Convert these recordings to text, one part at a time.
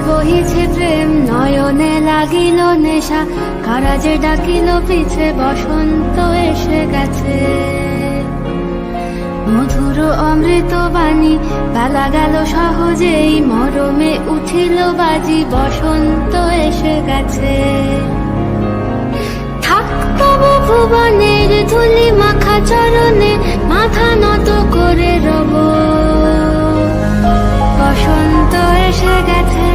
বহিছে প্রেম নয়নে লাগিল নেশা, কারা যে ডাকিল পিছে বসন্ত এসে গেছে। মধুর অমৃত বাণী বেলা গেল সহজেই, মরমে উঠিল বাজি বসন্ত এসে গেছে। থাক তবু ভুবনের ধুলি মাখা চরণে, মাথা নত করে রব। বসন্ত এসে গেছে,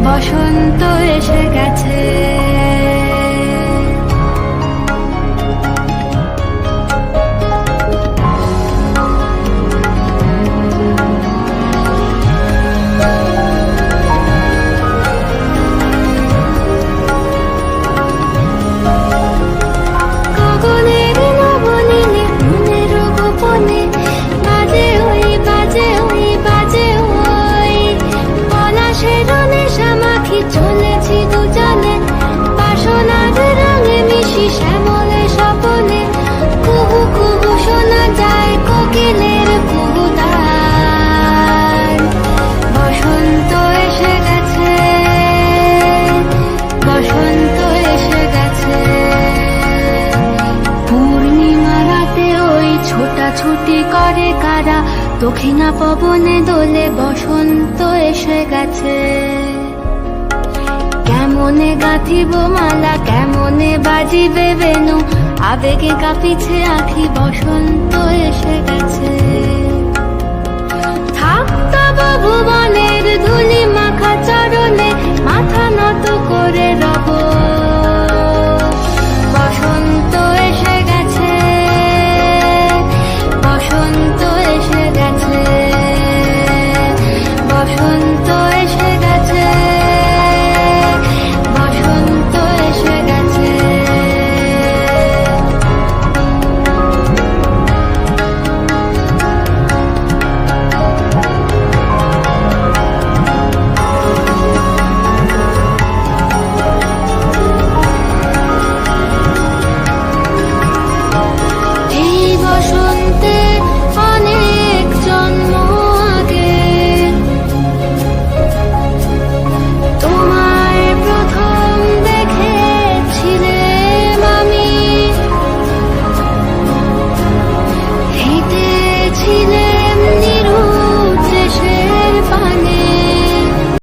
বসন্ত এসে গেছে। চলেছি দুজনে বাসনার রঙে মিশি শ্যামলে স্বপনে, কুহু কুহু শোনা যায় কোকিলের কুহুতান। বসন্ত এসে গেছে, বসন্ত এসে গেছে। পূর্ণিমা রাতে ওই ছোটাছুটি করে কারা, দক্ষিণা পবনে দোলে বসন্ত এসে গেছে। কেমনে গাঁথিব মালা, কেমনে বাজিবে বেনু, আবেগে কাঁপিছে আখি বসন্ত এসে গেছে। থাক তব ভুবনের ধুলি মাখা চরণে, মাথা নত